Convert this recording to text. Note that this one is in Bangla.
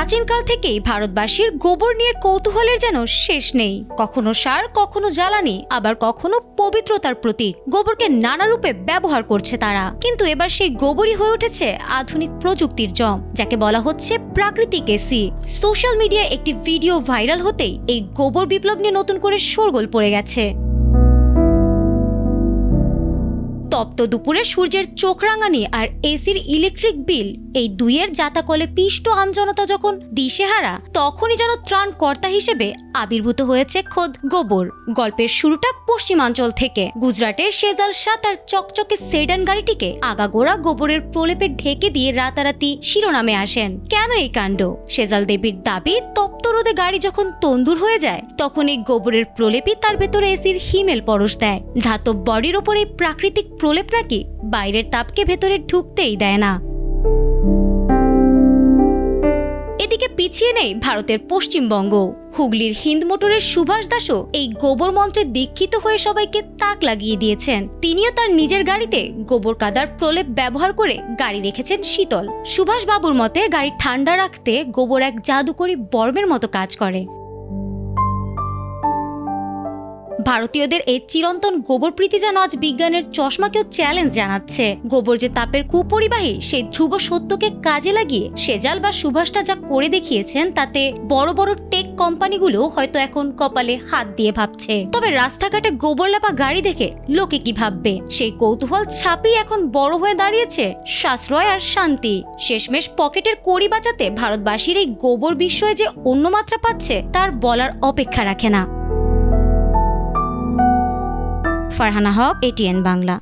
প্রাচীনকাল থেকেই ভারতবাসীর গোবর নিয়ে কৌতূহলের যেন শেষ নেই। কখনো সার, কখনো জ্বালানি, আবার কখনো পবিত্রতার প্রতীক। গোবরকে নানা রূপে ব্যবহার করছে তারা, কিন্তু এবার সেই গোবরই হয়ে উঠেছে আধুনিক প্রযুক্তির জম, যাকে বলা হচ্ছে প্রাকৃতিক এসি। সোশ্যাল মিডিয়ায় একটি ভিডিও ভাইরাল হতেই এই গোবর বিপ্লব নিয়ে নতুন করে শোরগোল পড়ে গেছে। তপ্ত দুপুরে সূর্যের চোখ রাঙানি আর এসির ইলেকট্রিক বিল, এই দুইয়ের জাতাকলে পিষ্ট আমজনতা যখন দিশেহারা, তখনই যেন ত্রাণকর্তা হিসেবে আবির্ভূত হয়েছে খোদ গোবর। গল্পের শুরুটা পশ্চিমাঞ্চল থেকে। গুজরাটের সেজাল শাহ তার চকচকে সেডান গাড়িটিকে আগাগোড়া গোবরের প্রলেপে ঢেকে দিয়ে রাতারাতি শিরোনামে আসেন। কেন এই কাণ্ড? সেজাল দেবীর দাবি, তপ্ত রোদে গাড়ি যখন তন্দুর হয়ে যায়, তখন এই গোবরের প্রলেপই তার ভেতরে এসির হিমেল পরশ দেয়। ধাতব বডির ওপর এই প্রাকৃতিক প্রলেপ নাকি বাইরের তাপকে ভেতরে ঢুকতেই দেয় না। এদিকে পিছিয়ে নেই ভারতের পশ্চিমবঙ্গ। হুগলির হিন্দ মোটরের সুভাষ দাসও এই গোবর মন্ত্রে দীক্ষিত হয়ে সবাইকে তাক লাগিয়ে দিয়েছেন। তিনিও তার নিজের গাড়িতে গোবর কাদার প্রলেপ ব্যবহার করে গাড়ি রেখেছেন শীতল। সুভাষ বাবুর মতে গাড়ি ঠান্ডা রাখতে গোবর এক জাদুকরী বর্মের মতো কাজ করে। ভারতীয়দের এই চিরন্তন গোবর প্রীতি যেন আজ বিজ্ঞানের চশমাকেও চ্যালেঞ্জ জানাচ্ছে। গোবর যে তাপের কুপরিবাহী, সেই ধ্রুব সত্যকে কাজে লাগিয়ে সেজাল বা সুভাষটা যা করে দেখিয়েছেন, তাতে বড় বড় টেক কোম্পানিগুলো হয়তো এখন কপালে হাত দিয়ে ভাবছে। তবে রাস্তাঘাটে গোবর লেপা গাড়ি দেখে লোকে কি ভাববে, সেই কৌতূহল ছাপই এখন বড় হয়ে দাঁড়িয়েছে সাশ্রয় আর শান্তি। শেষমেশ পকেটের কড়ি বাঁচাতে ভারতবাসীর এই গোবর বিস্ময়ে যে অন্য মাত্রা পাচ্ছে, তার বলার অপেক্ষা রাখে না। ফারহানা হক, ATN বাংলা।